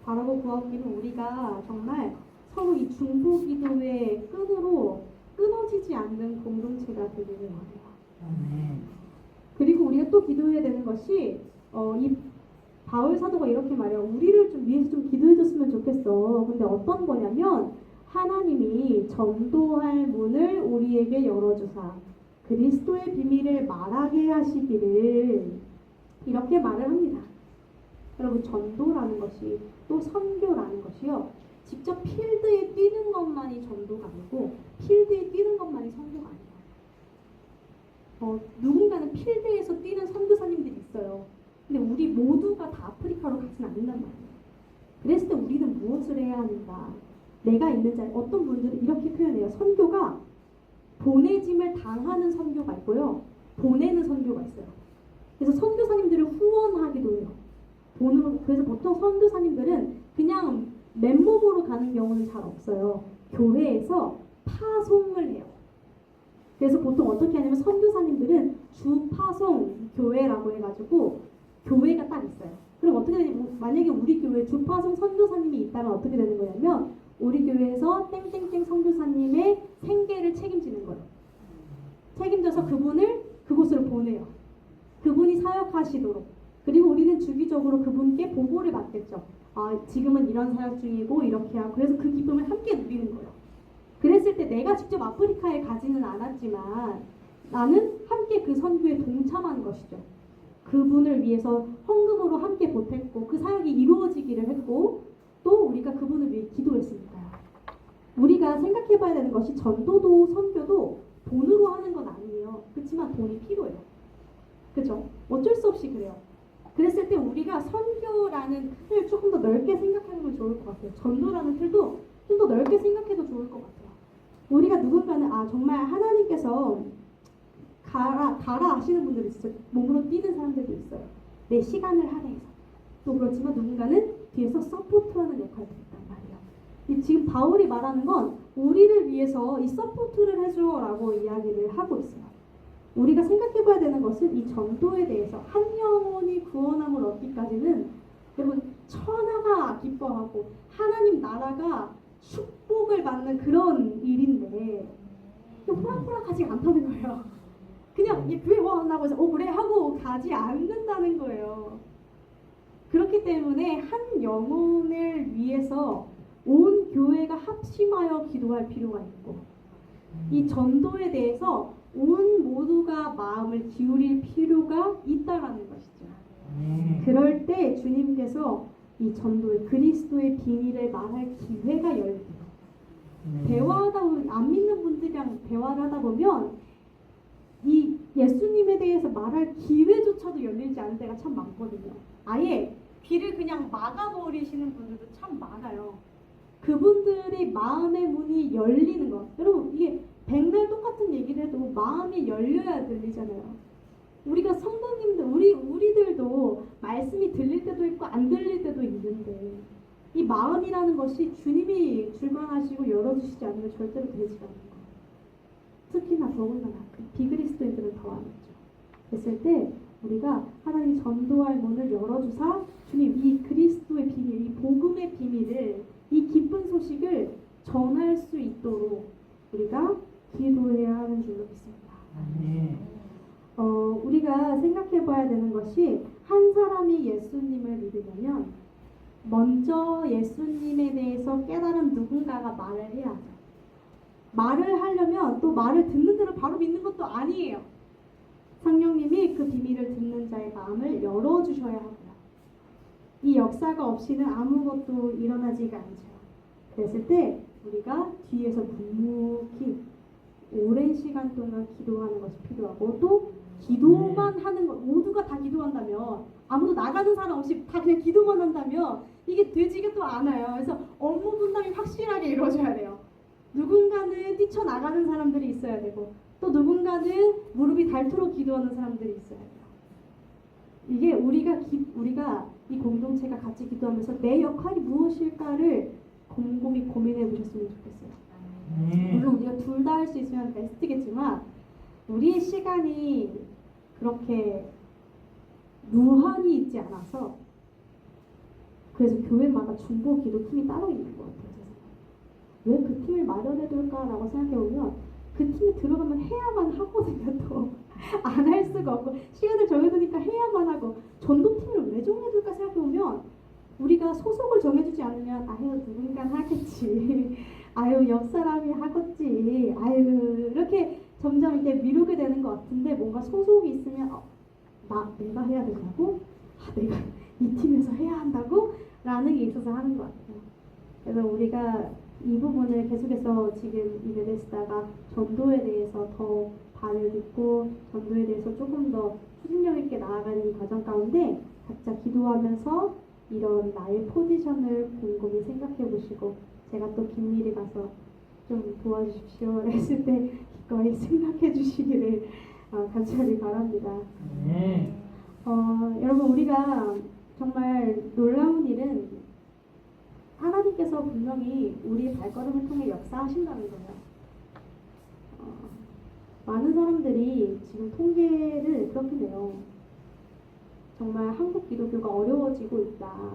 바라고 구하기는 우리가 정말 서로 이 중보 기도의 끈으로 끊어지지 않는 공동체가 되기를 원해요. 그리고 우리가 또 기도해야 되는 것이 이 바울 사도가 이렇게 말해요. 우리를 좀 위해서 좀 기도해줬으면 좋겠어. 근데 어떤 거냐면 하나님이 전도할 문을 우리에게 열어주사 그리스도의 비밀을 말하게 하시기를, 이렇게 말을 합니다. 여러분, 전도라는 것이 또 선교라는 것이요, 직접 필드에 뛰는 것만이 전도가 아니고 필드에 뛰는 것만이 선교가 아니에요. 누군가는 필드에서 뛰는 선교사님들이 있어요. 근데 우리 모두가 다 아프리카로 가지는 않는단 말이에요. 그랬을 때 우리는 무엇을 해야 하는가? 내가 있는 자리, 어떤 분들은 이렇게 표현해요. 선교가 보내짐을 당하는 선교가 있고요, 보내는 선교가 있어요. 그래서 선교사님들을 후원하기도 해요. 그래서 보통 선교사님들은 그냥 맨몸으로 가는 경우는 잘 없어요. 교회에서 파송을 해요. 그래서 보통 어떻게 하냐면 선교사님들은 주파송 교회라고 해가지고 교회가 딱 있어요. 그럼 어떻게 되냐면 만약에 우리 교회 주파송 선교사님이 있다면 어떻게 되는 거냐면 우리 교회에서 땡땡땡 선교사님의 생계를 책임지는 거예요. 책임져서 그분을 그곳으로 보내요. 그분이 사역하시도록. 그리고 우리는 주기적으로 그분께 보고를 받겠죠. 아, 지금은 이런 사역 중이고 이렇게 하고 그래서 그 기쁨을 함께 누리는 거예요. 그랬을 때 내가 직접 아프리카에 가지는 않았지만 나는 함께 그 선교에 동참한 것이죠. 그분을 위해서 헌금으로 함께 보탰고 그 사역이 이루어지기를 했고 또 우리가 그분을 위해 기도했습니다. 우리가 생각해 봐야 되는 것이 전도도 선교도 돈으로 하는 건 아니에요. 그렇지만 돈이 필요해요. 그죠? 어쩔 수 없이 그래요. 그랬을 때 우리가 선교라는 틀을 조금 더 넓게 생각하면 좋을 것 같아요. 전도라는 틀도 좀 더 넓게 생각해도 좋을 것 같아요. 우리가 누군가는 정말 하나님께서 가라 하시는 분들이 있어요. 몸으로 뛰는 사람들도 있어요. 내 시간을 할애해서. 또 그렇지만 누군가는 뒤에서 서포트하는 역할을 했단 말이에요. 이 지금 바울이 말하는 건 우리를 위해서 이 서포트를 해줘라고 이야기를 하고 있어요. 우리가 생각해봐야 되는 것은 이 전도에 대해서 한 영혼이 구원함을 얻기까지는 여러분 천하가 기뻐하고 하나님 나라가 축복을 받는 그런 일인데 호락호락하지 않다는 거예요. 그냥 교회 한다고 해서 그래 하고 가지 않는다는 거예요. 그렇기 때문에 한 영혼을 위해서 온 교회가 합심하여 기도할 필요가 있고 이 전도에 대해서 온 모두가 마음을 기울일 필요가 있다라는 것이죠. 그럴 때 주님께서 이 전도의 그리스도의 비밀을 말할 기회가 열려요. 대화하다 보면 안 믿는 분들이랑 대화를 하다 보면 이 예수님에 대해서 말할 기회조차도 열리지 않을 때가 참 많거든요. 아예 귀를 그냥 막아버리시는 분들도 참 많아요. 그분들이 마음의 문이 열리는 것. 여러분 이게 백날 똑같은 얘기를 해도 마음이 열려야 들리잖아요. 우리가 성도님들, 우리들도 말씀이 들릴 때도 있고 안 들릴 때도 있는데 이 마음이라는 것이 주님이 주관하시고 열어주시지 않으면 절대로 되지가 않는 거예요. 특히나 더군다나 비그리스도인들은 더 안 했죠. 그랬을 때 우리가 하나님 전도할 문을 열어주사 주님 이 그리스도의 비밀, 이 복음의 비밀을 이 기쁜 소식을 전할 수 있도록 우리가 기도해야 하는 줄로 믿습니다. 우리가 생각해 봐야 되는 것이 한 사람이 예수님을 믿으려면 먼저 예수님에 대해서 깨달은 누군가가 말을 해야 하죠. 말을 하려면 또 말을 듣는 대로 바로 믿는 것도 아니에요. 성령님이 그 비밀을 듣는 자의 마음을 열어주셔야 하고요. 이 역사가 없이는 아무것도 일어나지가 않죠. 그랬을 때 우리가 뒤에서 묵묵히 오랜 시간 동안 기도하는 것이 필요하고 또 기도만 하는 것, 모두가 다 기도한다면 아무도 나가는 사람 없이 다 그냥 기도만 한다면 이게 되지가 또 않아요. 그래서 업무 분담이 확실하게 이루어져야 돼요. 누군가는 뛰쳐나가는 사람들이 있어야 되고 또 누군가는 무릎이 닳도록 기도하는 사람들이 있어야 돼요. 이게 우리가 이 공동체가 같이 기도하면서 내 역할이 무엇일까를 곰곰이 고민해 보셨으면 좋겠어요. 물론 우리가 둘 다 할 수 있으면 베스트겠지만 우리의 시간이 그렇게 무한히 있지 않아서 그래서 교회마다 중보 기도팀이 따로 있는 것 같아요. 왜 그 팀을 마련해 둘까라고 생각해보면 그 팀에 들어가면 해야만 하거든요. 또 안 할 수가 없고 시간을 정해두니까 해야만 하고 전도팀을 왜 정해둘까 생각해보면 우리가 소속을 정해주지 않으면 아유 누군가 하겠지 아유 옆 사람이 하겠지 아유 이렇게 점점 이렇게 미루게 되는 것 같은데 뭔가 소속이 있으면 내가 해야 된다고? 내가 이 팀에서 해야 한다고? 라는 게 있어서 하는 것 같아요. 그래서 우리가 이 부분을 계속해서 지금 이 베데스다가 전도에 대해서 더 발을 딛고 전도에 대해서 조금 더 추진력 있게 나아가는 이 과정 가운데 각자 기도하면서 이런 나의 포지션을 곰곰이 생각해 보시고 제가 또 긴밀히 가서 좀 도와주십시오 했을 때 기꺼이 생각해 주시기를 간절히 바랍니다. 여러분 우리가 정말 놀라운 일은 하나님께서 분명히 우리의 발걸음을 통해 역사하신다는 거예요. 많은 사람들이 지금 통계를 그렇게 내요. 정말 한국 기독교가 어려워지고 있다.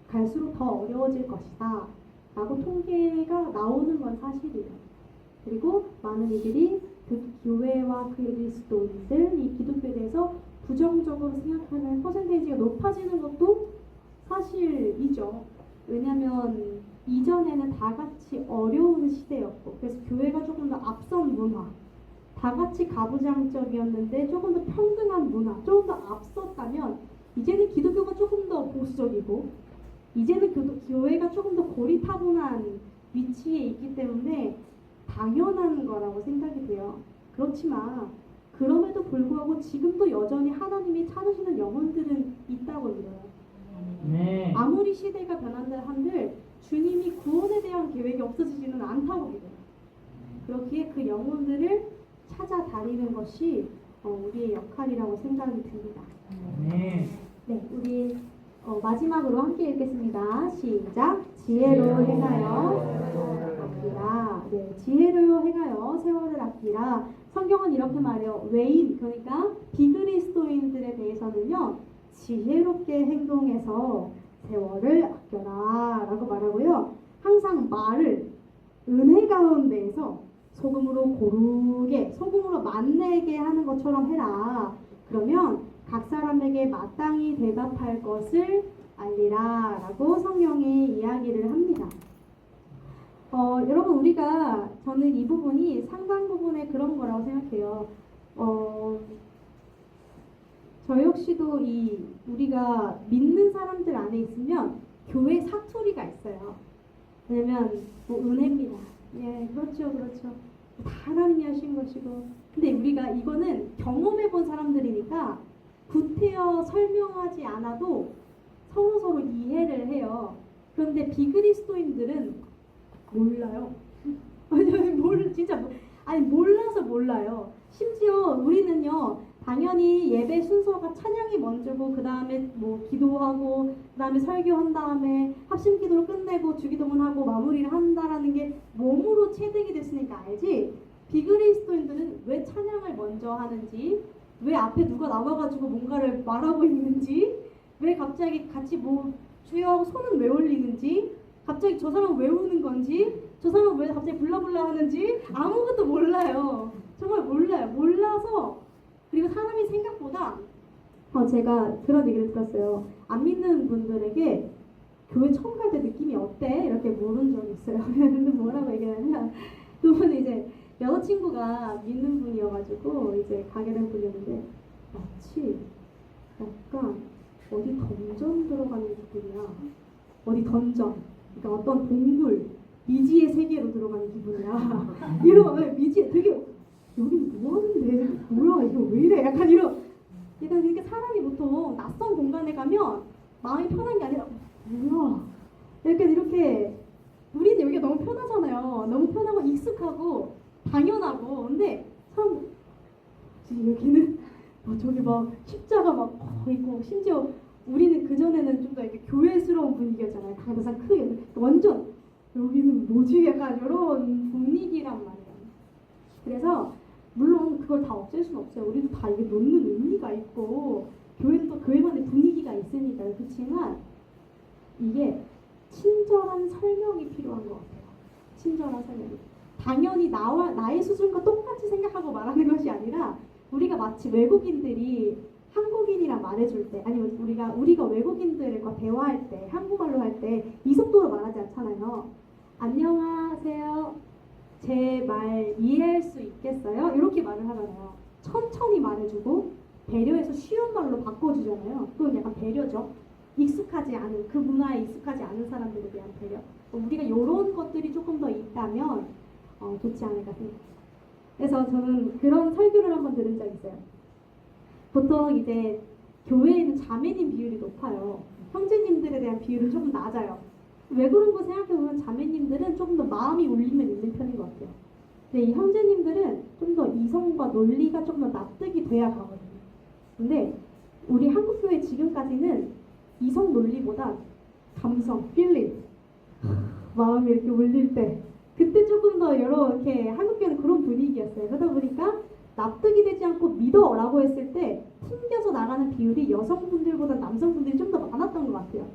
갈수록 더 어려워질 것이다. 라고 통계가 나오는 건 사실이에요. 그리고 많은 이들이 그 교회와 그리스도인들, 이 기독교에 대해서 부정적으로 생각하는 퍼센테이지가 높아지는 것도 사실이죠. 왜냐하면 이전에는 다 같이 어려운 시대였고, 그래서 교회가 조금 더 앞선 문화, 다 같이 가부장적이었는데 조금 더 평등한 문화, 조금 더 앞섰다면 이제는 기독교가 조금 더 보수적이고, 이제는 교회가 조금 더 고리타분한 위치에 있기 때문에 당연한 거라고 생각이 돼요. 그렇지만 그럼에도 불구하고 지금도 여전히 하나님이 찾으시는 영혼들은 있다고 믿어요. 네. 아무리 시대가 변한들 한들 주님이 구원에 대한 계획이 없어지지는 않다고 믿어요. 그렇기에 그 영혼들을 찾아다니는 것이 우리의 역할이라고 생각이 듭니다. 네. 네, 우리 마지막으로 함께 읽겠습니다. 시작. 지혜로 행하여 아끼라. 네, 지혜로 행하여 세월을 아끼라. 성경은 이렇게 말해요. 외인, 그러니까 비그리스도인들에 대해서는요, 지혜롭게 행동해서 세월을 아껴라 라고 말하고요. 항상 말을 은혜 가운데에서 소금으로 고르게, 소금으로 맛내게 하는 것처럼 해라. 그러면 각 사람에게 마땅히 대답할 것을 알리라 라고 성경이 이야기를 합니다. 여러분, 저는 이 부분이 상당 부분의 그런 거라고 생각해요. 저 역시도 우리가 믿는 사람들 안에 있으면 교회 사투리가 있어요. 왜냐면 은혜입니다. 예, 그렇죠. 다 하나님이 하신 것이고. 근데 우리가 이거는 경험해 본 사람들이니까 구태여 설명하지 않아도 서로 이해를 해요. 그런데 비그리스도인들은 몰라요. 몰라서 몰라요. 심지어 우리는요, 당연히 예배 순서가 찬양이 먼저고, 그 다음에 기도하고, 그 다음에 설교한 다음에 합심기도로 끝내고 주기도문하고 마무리를 한다라는 게 몸으로 체득이 됐으니까 알지? 비그리스도인들은 왜 찬양을 먼저 하는지, 왜 앞에 누가 나와가지고 뭔가를 말하고 있는지, 왜 갑자기 같이 주여 하고 손은 왜 올리는지, 갑자기 저 사람은 왜 우는 건지, 저 사람은 왜 갑자기 블라블라 하는지 아무것도 몰라요. 정말 몰라요. 몰라서. 그리고 사람이 생각보다 제가 그런 얘기를 들었어요. 안 믿는 분들에게 교회 처음 갈 때 느낌이 어때? 이렇게 물은 적이 있어요. 근데 뭐라고 얘기하냐면, 그분은 이제 여자친구가 믿는 분이어가지고 이제 가게 된 분이었는데, 마치 약간 어디 던전 들어가는 기분이야. 어디 던전. 그러니까 어떤 동굴, 미지의 세계로 들어가는 기분이야. 미지 되게, 여기 뭐 하는데? 뭐야, 이거 왜 이래? 약간 이렇게 사람이 보통 낯선 공간에 가면 마음이 편한 게 아니라, 뭐야? 이렇게 우리는 여기가 너무 편하잖아요. 너무 편하고 익숙하고 당연하고. 근데 여기는 저기 막 십자가 막 있고, 심지어 우리는 그전에는 좀 더 이렇게 교회스러운 분위기였잖아요. 강대상 크게. 완전 여기는 뭐지? 약간 이런 분위기란 말이에요. 그래서 물론 그걸 다 없앨 수는 없어요. 우리도 다 이게 놓는 의미가 있고, 교회도 또 교회만의 분위기가 있으니까요. 그렇지만 이게 친절한 설명이 필요한 것 같아요. 친절한 설명이. 당연히 나의 수준과 똑같이 생각하고 말하는 것이 아니라, 우리가 마치 외국인들이 한국인이랑 말해줄 때, 아니면 우리가 외국인들과 대화할 때, 한국말로 할 때 이 속도로 말하지 않잖아요. 안녕하세요. 제 말 이해할 수 있겠어요? 이렇게 말을 하잖아요. 천천히 말해주고 배려해서 쉬운 말로 바꿔주잖아요. 그건 약간 배려죠. 그 문화에 익숙하지 않은 사람들에 대한 배려. 우리가 이런 것들이 조금 더 있다면 좋지 않을까 생각해요. 그래서 저는 그런 설교를 한번 들은 적이 있어요. 보통 이제 교회에는 자매님 비율이 높아요. 형제님들에 대한 비율은 조금 낮아요. 왜 그런 거 생각해보면 자매님들은 조금 더 마음이 울리면 있는 편인 것 같아요. 근데 이 형제님들은 좀 더 이성과 논리가 조금 더 납득이 돼야 가거든요. 근데 우리 한국교회 지금까지는 이성 논리보다 감성, 필링, 마음이 이렇게 울릴 때 그때 조금 더 이렇게 한국교회는 그런 분위기였어요. 그러다 보니까 납득이 되지 않고 믿어라고 했을 때 튕겨서 나가는 비율이 여성분들보다 남성분들이 좀 더 많았던 것 같아요.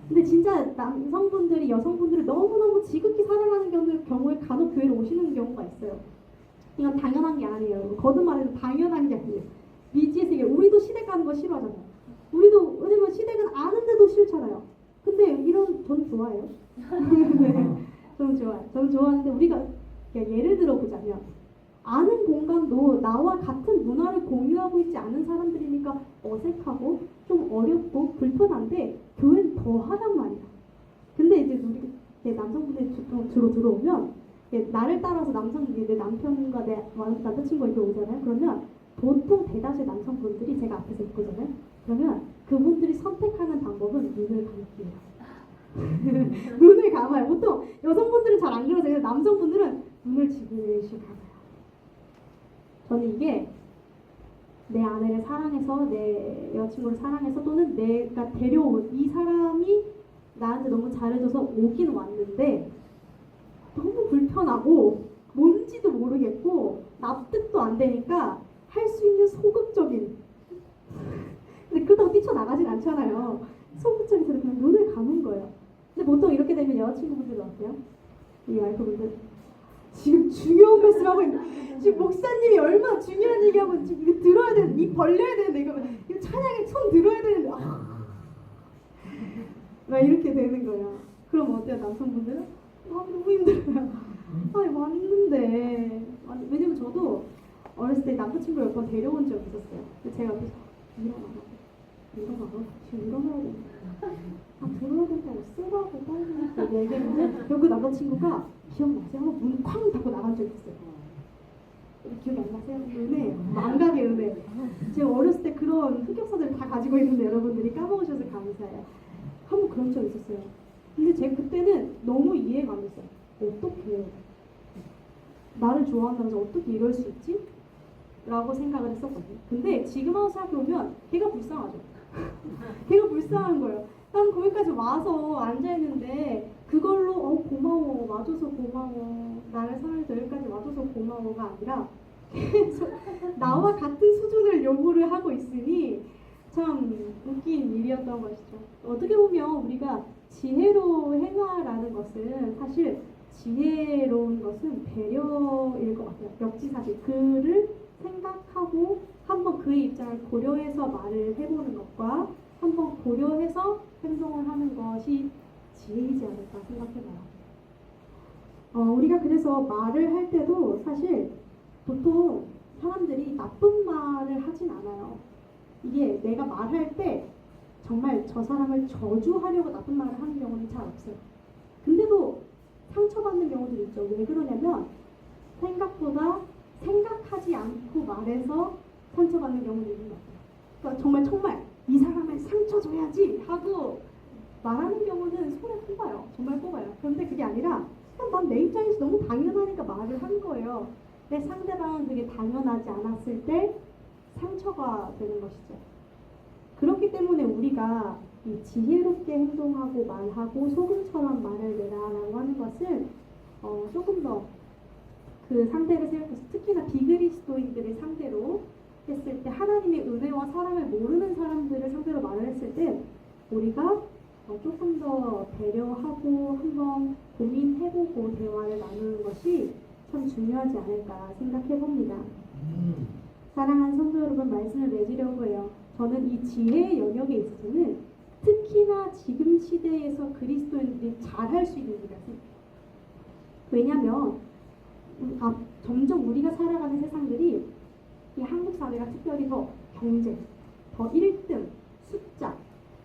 근데 진짜 남성분들이 여성분들을 너무너무 지극히 사랑하는 경우에 간혹 교회로 오시는 경우가 있어요. 이건 당연한 게 아니에요. 여러분. 거듭말해서 당연한 게 아니에요. 미지의 세계. 우리도 시댁 가는 거 싫어하잖아요. 우리도 왜냐면 시댁은 아는데도 싫잖아요. 근데 이런 전 좋아해요. 네, 저는 좋아요. 저는 좋아하는데 우리가 예를 들어 보자면 아는 공간도 나와 같은 문화를 공유하고 있지 않은 사람들이니까 어색하고 좀 어렵고 불편한데 교회는 더 하단 말이야. 근데 이제 우리 남성분들이 주로 들어오면 나를 따라서 남성분이 내 남편과 내 남자친구가 이렇게 오잖아요. 그러면 보통 대다수의 남성분들이 제가 앞에서 있거든요. 그러면 그분들이 선택하는 방법은 눈을 감기예요. 눈을 감아요. 보통 여성분들은 잘 안 그러세요. 남성분들은 눈을 지그시 감아요. 저는 이게 내 아내를 사랑해서 내 여자친구를 사랑해서 또는 내가 데려온 이 사람이 나한테 너무 잘해줘서 오긴 왔는데 너무 불편하고 뭔지도 모르겠고 납득도 안 되니까 할 수 있는 소극적인 근데 그렇다고 뛰쳐나가진 않잖아요. 소극적인 소리 그냥 눈을 감은 거예요. 근데 보통 이렇게 되면 여자친구분들은 어때요? 이 와이프분들 지금 중요한 말씀 하고 있는데 지금 목사님이 얼마나 중요한 얘기하고 지금 이거 들어야 되는데 입 벌려야 되는데 이거 찬양에 손 들어야 되는데 막 이렇게 되는 거예요. 그럼 어때요? 남성분들은? 너무 힘들어요. 아니 맞는데 왜냐면 저도 어렸을 때 남자친구 몇 번 데려온 적이 있었어요. 근데 제가 옆에서 일어나고 지금 일어나야 돼. 들어야 된다고 쓰라고 빨리 얘기했는데 결국 남자친구가 기억나세요? 한번 문 쾅 닫고 나간 적 있어요. 기억이 안 나세요? 은혜, 망각의 은혜. 제가 어렸을 때 그런 흑역사들을 다 가지고 있는데 여러분들이 까먹으셔서 감사해요. 한번 그런 적 있었어요. 근데 제가 그때는 너무 이해가 안 됐어요. 어떻게 나를 좋아한다면서 어떻게 이럴 수 있지? 라고 생각을 했었거든요. 근데 지금 와서 생각해보면 걔가 불쌍하죠. 걔가 불쌍한 거예요. 난 거기까지 와서 앉아있는데 그걸로 고마워 와줘서 고마워 나를 사랑해서 여기까지 와줘서 고마워가 아니라 계속 나와 같은 수준을 요구를 하고 있으니 참 웃긴 일이었던 것이죠. 어떻게 보면 우리가 지혜로 행하라는 것은 사실 지혜로운 것은 배려일 것 같아요. 역지사지 그를 생각하고 한번 그의 입장을 고려해서 말을 해보는 것과 한번 고려해서 행동을 하는 것이 지혜이지 않을까 생각해봐요. 우리가 그래서 말을 할 때도 사실 보통 사람들이 나쁜 말을 하진 않아요. 이게 내가 말할 때 정말 저 사람을 저주하려고 나쁜 말을 하는 경우는 잘 없어요. 근데도 상처받는 경우도 있죠. 왜 그러냐면 생각보다 생각하지 않고 말해서 상처받는 경우도 있는 것 같아요. 그러니까 정말 이 사람을 상처 줘야지 하고 말하는 경우는 손에 꼽아요. 정말 꼽아요. 그런데 그게 아니라 그냥 난 내 입장에서 너무 당연하니까 말을 한 거예요. 내 상대방은 그게 당연하지 않았을 때 상처가 되는 것이죠. 그렇기 때문에 우리가 이 지혜롭게 행동하고 말하고 소금처럼 말을 내라라고 하는 것은 조금 더 그 상대를 생각해서 특히나 비그리스도인들을 상대로 했을 때 하나님의 은혜와 사랑을 모르는 사람들을 상대로 말을 했을 때 우리가 조금 더 배려하고 한번 고민해보고 대화를 나누는 것이 참 중요하지 않을까 생각해봅니다. 사랑하는 성도 여러분, 말씀을 맺으려고 해요. 저는 이 지혜의 영역에 있어서는 특히나 지금 시대에서 그리스도인들이 잘할 수 있는 일이라고 생각해요. 왜냐하면 점점 우리가 살아가는 세상들이 이 한국 사회가 특별히 더 경쟁, 더 1등, 숫자,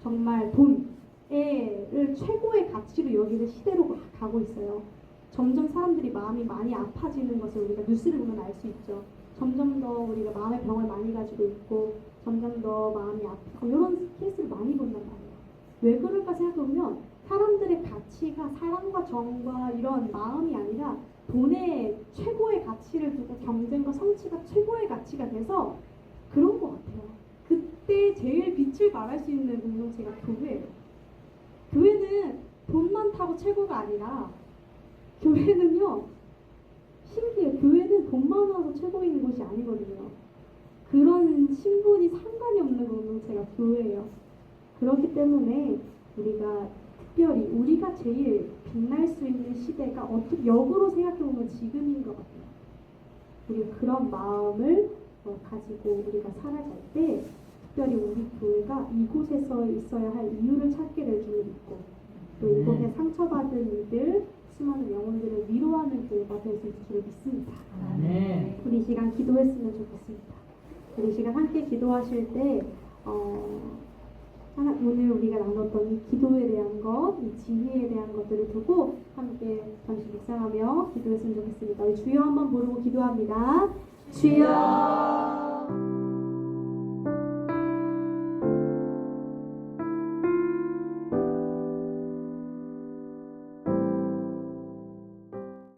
정말 돈을 최고의 가치로 여기는 시대로 가고 있어요. 점점 사람들이 마음이 많이 아파지는 것을 우리가 뉴스를 보면 알 수 있죠. 점점 더 우리가 마음의 병을 많이 가지고 있고 점점 더 마음이 아프고 이런 케이스를 많이 본단 말이에요. 왜 그럴까 생각해보면 사람들의 가치가 사랑과 정과 이런 마음이 아니라 돈의 최고의 가치를 두고 경쟁과 성취가 최고의 가치가 돼서 그런 것 같아요. 그때 제일 빛을 발할 수 있는 공동체가 교회예요. 교회는 돈 많다고 최고가 아니라 교회는요, 신기해요. 교회는 돈 많아서 최고인 곳이 아니거든요. 그런 신분이 상관이 없는 공동체가 교회예요. 그렇기 때문에 우리가 특별히 우리가 제일 빛날 수 있는 시대가 어떻게 역으로 생각해보면 지금인 것 같아요. 우리가 그런 마음을 가지고 우리가 살아갈 때 특별히 우리 교회가 이곳에서 있어야 할 이유를 찾게 될 줄 믿고 또 이곳에 상처받은 이들 수많은 영혼들을 위로하는 교회가 될 수 있을 줄 믿습니다. 아멘. 우리 이 시간 기도했으면 좋겠습니다. 우리 이 시간 함께 기도하실 때 오늘 우리가 나눴던 이 기도에 대한 것, 이 지혜에 대한 것들을 두고 함께 잠시 묵상하며 기도했으면 좋겠습니다. 우리 주여 한번 부르고 기도합니다. 주여